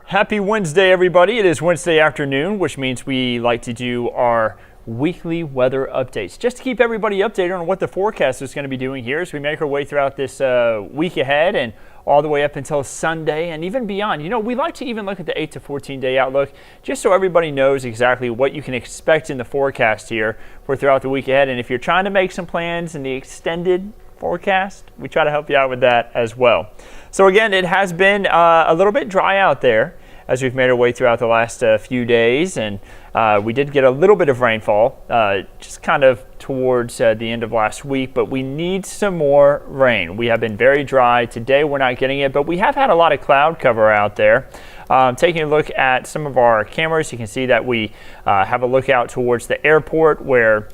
Happy Wednesday, everybody. It is Wednesday afternoon, which means we like to do our weekly weather updates just to keep everybody updated on what the forecast is going to be doing here as we make our way throughout this week ahead and all the way up until Sunday and even beyond. You know, we like to even look at the 8 to 14 day outlook just so everybody knows exactly what you can expect in the forecast here for throughout the week ahead. And if you're trying to make some plans in the extended forecast, we try to help you out with that as well. So again, it has been a little bit dry out there as we've made our way throughout the last few days, and we did get a little bit of rainfall just kind of towards the end of last week, but we need some more rain. We have been very dry. Today we're not getting it, but we have had a lot of cloud cover out there. Taking a look at some of our cameras, you can see that we have a look out towards the airport where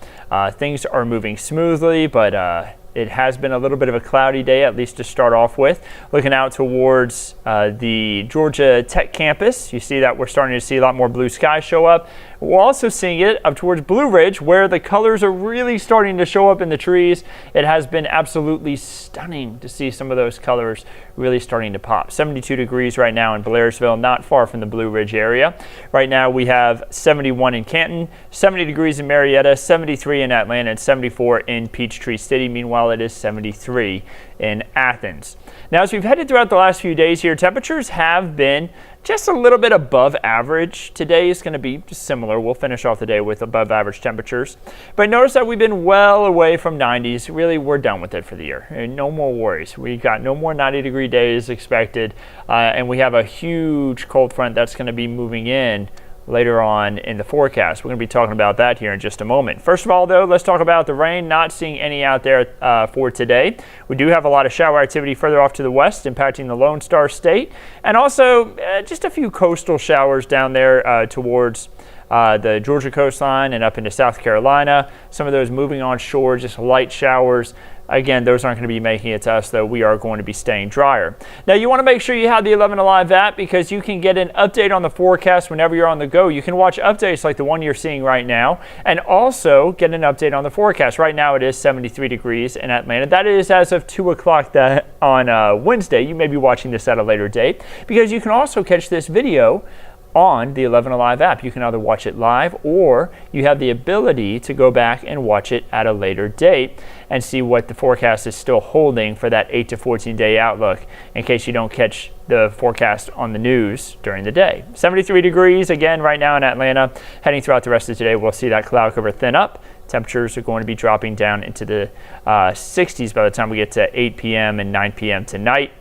things are moving smoothly, but it has been a little bit of a cloudy day, at least to start off with. Looking out towards the Georgia Tech campus, you see that we're starting to see a lot more blue sky show up. We're also seeing it up towards Blue Ridge, where the colors are really starting to show up in the trees. It has been absolutely stunning to see some of those colors really starting to pop. 72 degrees right now in Blairsville, not far from the Blue Ridge area. Right now we have 71 in Canton, 70 degrees in Marietta, 73 in Atlanta, and 74 in Peachtree City. Meanwhile, it is 73 in Athens. Now, as we've headed throughout the last few days here, temperatures have been just a little bit above average. Today is going to be similar. We'll finish off the day with above average temperatures. But notice that we've been well away from 90s. Really, we're done with it for the year. No more worries. We've got no more 90-degree days expected. And we have a huge cold front that's going to be moving in later on in the forecast. We're going to be talking about that here in just a moment. First of all, though, let's talk about the rain. Not seeing any out there for today. We do have a lot of shower activity further off to the west, impacting the Lone Star State, and also just a few coastal showers down there towards the Georgia coastline and up into South Carolina. Some of those moving on shore, just light showers. Again, those aren't going to be making it to us, though. We are going to be staying drier. Now, you want to make sure you have the 11 Alive app because you can get an update on the forecast whenever you're on the go. You can watch updates like the one you're seeing right now and also get an update on the forecast. Right now, it is 73 degrees in Atlanta. That is as of 2 o'clock on Wednesday. You may be watching this at a later date because you can also catch this video on the 11 Alive app. You can either watch it live or you have the ability to go back and watch it at a later date and see what the forecast is still holding for that 8 to 14 day outlook in case you don't catch the forecast on the news during the day. 73 degrees again right now in Atlanta. Heading throughout the rest of today, we'll see that cloud cover thin up. Temperatures are going to be dropping down into the 60s by the time we get to 8 p.m. and 9 p.m. tonight.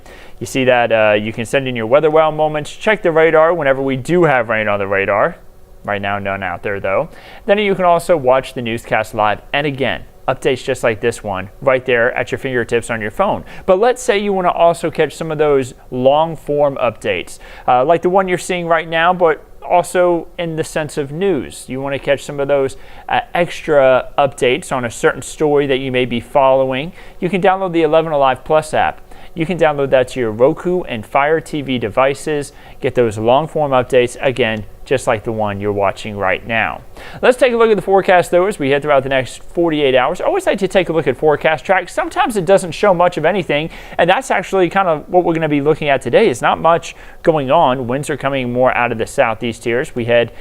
You see that you can send in your weather wow moments. Check the radar whenever we do have rain on the radar. Right now, none out there, though. Then you can also watch the newscast live. And again, updates just like this one right there at your fingertips on your phone. But let's say you want to also catch some of those long-form updates, like the one you're seeing right now, but also in the sense of news. You want to catch some of those extra updates on a certain story that you may be following. You can download the 11 Alive Plus app. You can download that to your Roku and Fire TV devices. Get those long-form updates, again, just like the one you're watching right now. Let's take a look at the forecast, though, as we head throughout the next 48 hours. I always like to take a look at forecast tracks. Sometimes it doesn't show much of anything, and that's actually kind of what we're going to be looking at today. It's not much going on. Winds are coming more out of the southeast here as we head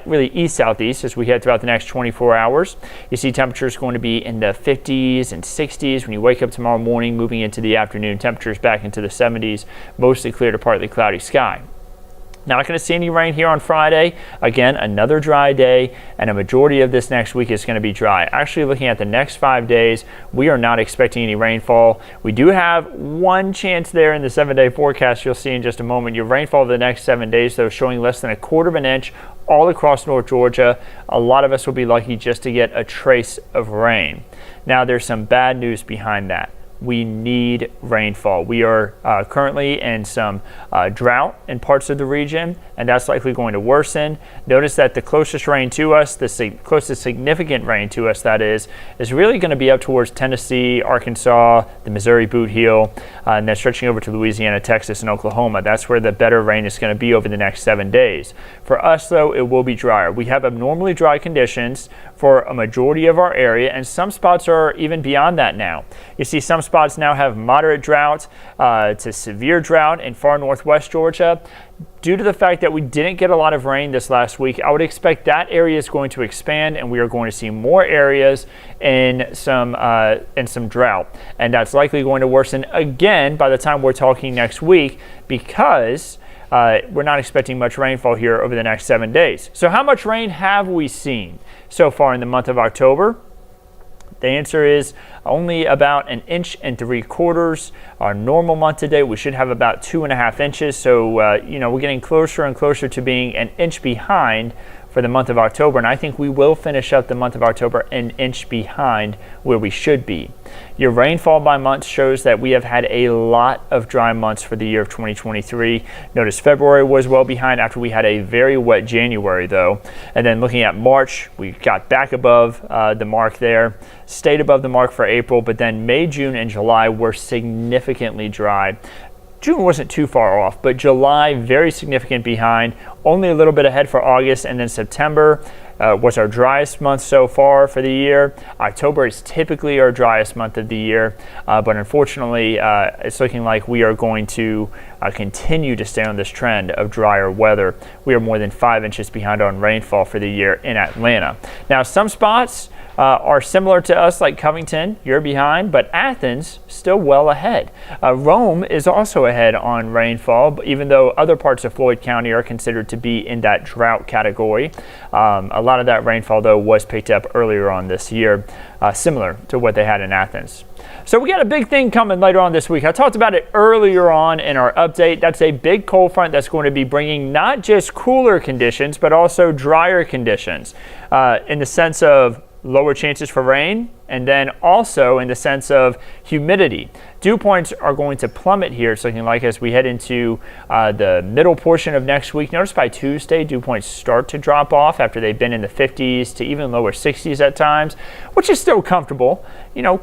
really east-southeast as we head throughout the next 24 hours. You see temperatures going to be in the 50s and 60s when you wake up tomorrow morning, moving into the afternoon. Temperatures back into the 70s, mostly clear to partly cloudy sky. Not going to see any rain here on Friday. Again, another dry day, and a majority of this next week is going to be dry. Actually, looking at the next 5 days, we are not expecting any rainfall. We do have one chance there in the 7-day forecast you'll see in just a moment. Your rainfall for the next 7 days, though, showing less than 1/4 of an inch all across North Georgia. A lot of us will be lucky just to get a trace of rain. Now, there's some bad news behind that. We need rainfall. We are currently in some drought in parts of the region, and that's likely going to worsen. Notice that the closest rain to us, the closest significant rain to us, that is really going to be up towards Tennessee, Arkansas, the Missouri Boot Heel, and then stretching over to Louisiana, Texas, and Oklahoma. That's where the better rain is going to be over the next 7 days. For us, though, it will be drier. We have abnormally dry conditions for a majority of our area, and some spots are even beyond that now. You see some spots now have moderate drought to severe drought in far northwest Georgia. due to the fact that we didn't get a lot of rain this last week, I would expect that area is going to expand and we are going to see more areas in some drought. And that's likely going to worsen again by the time we're talking next week, because we're not expecting much rainfall here over the next 7 days. So how much rain have we seen so far in the month of October? The answer is only about 1.75 inches. Our normal month today, we should have about 2.5 inches. So, we're getting closer and closer to being an inch behind for the month of October. And I think we will finish up the month of October an inch behind where we should be. Your rainfall by month shows that we have had a lot of dry months for the year of 2023. Notice February was well behind after we had a very wet January, though. And then looking at March, we got back above the mark there, stayed above the mark for April, but then May, June, and July were significantly dry. June wasn't too far off, but July, very significant behind, only a little bit ahead for August, and then September was our driest month so far for the year. October is typically our driest month of the year, but unfortunately, it's looking like we are going to continue to stay on this trend of drier weather. We are more than 5 inches behind on rainfall for the year in Atlanta. Now, some spots are similar to us, like Covington, you're behind, but Athens still well ahead. Rome is also ahead on rainfall, even though other parts of Floyd County are considered to be in that drought category. A lot of that rainfall, though, was picked up earlier on this year, similar to what they had in Athens. So we got a big thing coming later on this week. I talked about it earlier on in our update. That's a big cold front that's going to be bringing not just cooler conditions, but also drier conditions in the sense of lower chances for rain, and then also in the sense of humidity. Dew points are going to plummet here, it's looking like, as we head into the middle portion of next week. Notice by Tuesday, dew points start to drop off after they've been in the 50s to even lower 60s at times, which is still comfortable,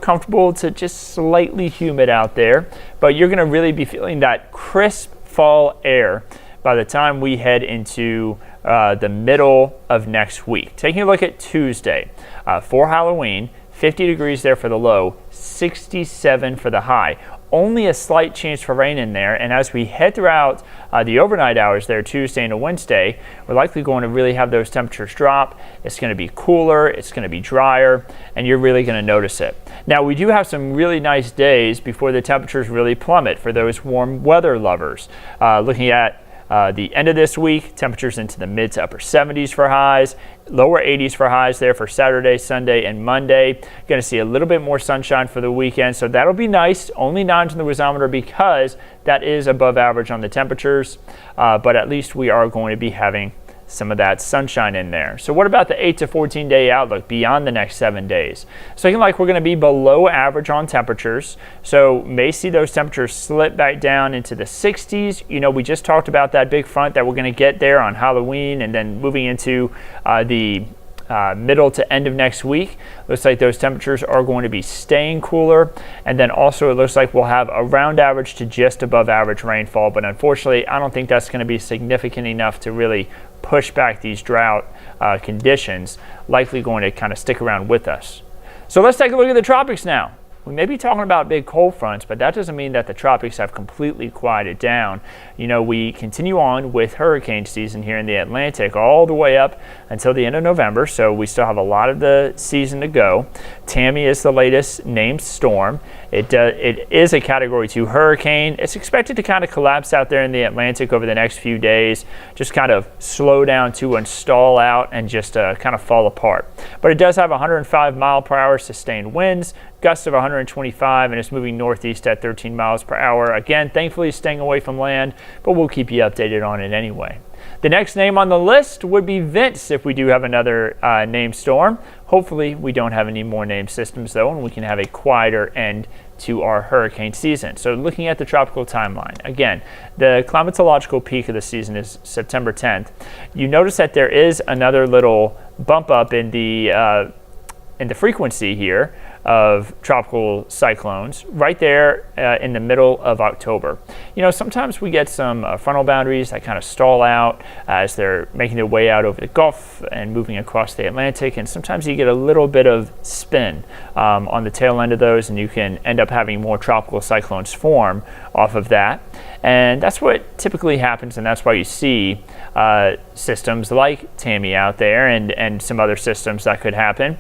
comfortable to just slightly humid out there. But you're going to really be feeling that crisp fall air by the time we head into the middle of next week. Taking a look at Tuesday, for Halloween, 50 degrees there for the low, 67 for the high. Only a slight chance for rain in there, and as we head throughout the overnight hours there, Tuesday into Wednesday, we're likely going to really have those temperatures drop. It's going to be cooler, it's going to be drier, and you're really going to notice it. Now, we do have some really nice days before the temperatures really plummet for those warm weather lovers. Looking at the end of this week, temperatures into the mid to upper 70s for highs, lower 80s for highs there for Saturday, Sunday, and Monday. Going to see a little bit more sunshine for the weekend, so that'll be nice. Only 9 on the wazometer because that is above average on the temperatures, but at least we are going to be having some of that sunshine in there. So what about the 8 to 14 day outlook beyond the next 7 days? So looking like we're going to be below average on temperatures. So may see those temperatures slip back down into the 60s. We just talked about that big front that we're going to get there on Halloween, and then moving into the middle to end of next week. Looks like those temperatures are going to be staying cooler, and then also it looks like we'll have around average to just above average rainfall, but unfortunately I don't think that's going to be significant enough to really push back these drought conditions, likely going to kind of stick around with us. So let's take a look at the tropics now. We may be talking about big cold fronts, but that doesn't mean that the tropics have completely quieted down. We continue on with hurricane season here in the Atlantic all the way up until the end of November, so we still have a lot of the season to go. Tammy is the latest named storm. It is a Category 2 hurricane. It's expected to kind of collapse out there in the Atlantic over the next few days, just kind of slow down to and stall out and just kind of fall apart. But it does have 105 mile per hour sustained winds, gusts of 125, and it's moving northeast at 13 miles per hour. Again, thankfully staying away from land, but we'll keep you updated on it anyway. The next name on the list would be Vince if we do have another named storm. Hopefully we don't have any more named systems though, and we can have a quieter end to our hurricane season. So looking at the tropical timeline, again, the climatological peak of the season is September 10th. You notice that there is another little bump up in the frequency here of tropical cyclones right there in the middle of October. Sometimes we get some frontal boundaries that kind of stall out as they're making their way out over the Gulf and moving across the Atlantic, and sometimes you get a little bit of spin on the tail end of those, and you can end up having more tropical cyclones form off of that. And that's what typically happens, and that's why you see systems like Tammy out there and some other systems that could happen.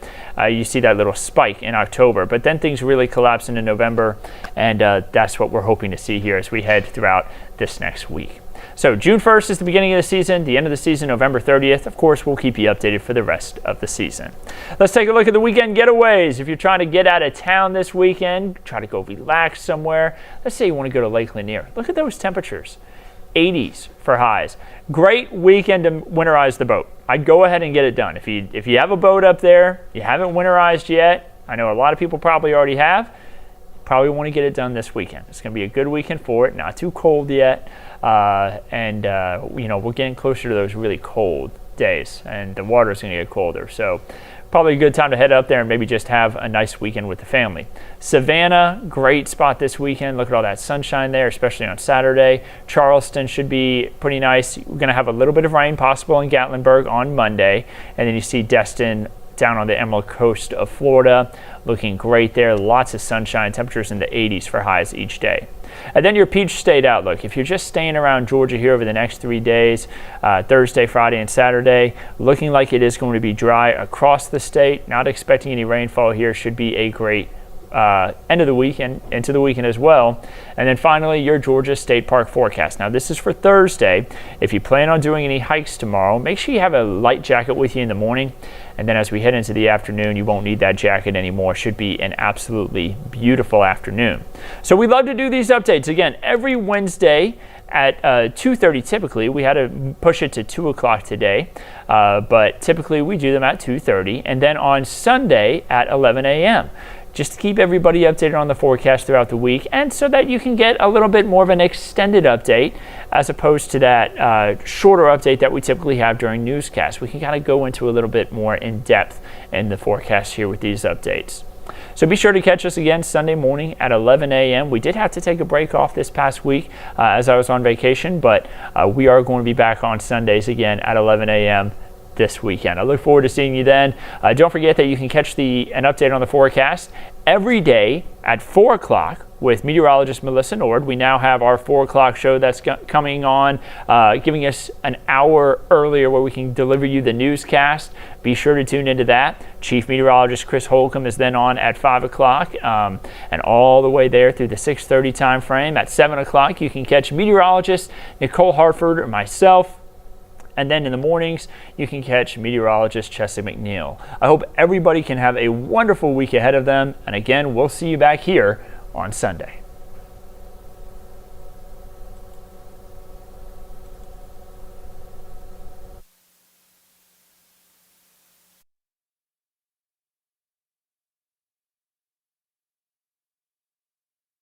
You see that little spike in October, but then things really collapse into November, and that's what we're hoping to see here as we head throughout this next week. So June 1st is the beginning of the season, the end of the season, November 30th. Of course, we'll keep you updated for the rest of the season. Let's take a look at the weekend getaways. If you're trying to get out of town this weekend, try to go relax somewhere. Let's say you want to go to Lake Lanier. Look at those temperatures. 80s for highs. Great weekend to winterize the boat. I'd go ahead and get it done. If you have a boat up there, you haven't winterized yet, I know a lot of people probably already have, probably want to get it done this weekend. It's going to be a good weekend for it, not too cold yet, and we're getting closer to those really cold days, and the water's going to get colder, so probably a good time to head up there and maybe just have a nice weekend with the family. Savannah, great spot this weekend. Look at all that sunshine there, especially on Saturday. Charleston should be pretty nice. We're going to have a little bit of rain possible in Gatlinburg on Monday, and then you see Destin down on the Emerald Coast of Florida, looking great there. Lots of sunshine, temperatures in the 80s for highs each day. And then your Peach State outlook. If you're just staying around Georgia here over the next 3 days, Thursday, Friday, and Saturday, looking like it is going to be dry across the state. Not expecting any rainfall here. Should be a great end of the weekend, into the weekend as well. And then finally, your Georgia State Park forecast. Now, this is for Thursday. If you plan on doing any hikes tomorrow, make sure you have a light jacket with you in the morning. And then as we head into the afternoon, you won't need that jacket anymore. Should be an absolutely beautiful afternoon. So we love to do these updates. Again, every Wednesday at 2:30 typically. We had to push it to 2 o'clock today, but typically we do them at 2:30. And then on Sunday at 11 a.m. just to keep everybody updated on the forecast throughout the week, and so that you can get a little bit more of an extended update as opposed to that shorter update that we typically have during newscasts. We can kind of go into a little bit more in depth in the forecast here with these updates. So be sure to catch us again Sunday morning at 11 a.m. We did have to take a break off this past week as I was on vacation, but we are going to be back on Sundays again at 11 a.m. this weekend. I look forward to seeing you then. Don't forget that you can catch an update on the forecast every day at 4 o'clock with meteorologist Melissa Nord. We now have our 4 o'clock show that's coming on, giving us an hour earlier where we can deliver you the newscast. Be sure to tune into that. Chief Meteorologist Chris Holcomb is then on at 5 o'clock and all the way there through the 6:30 time frame. At 7 o'clock, you can catch meteorologist Nicole Hartford or myself. And then in the mornings, you can catch meteorologist Chesley McNeil. I hope everybody can have a wonderful week ahead of them. And again, we'll see you back here on Sunday.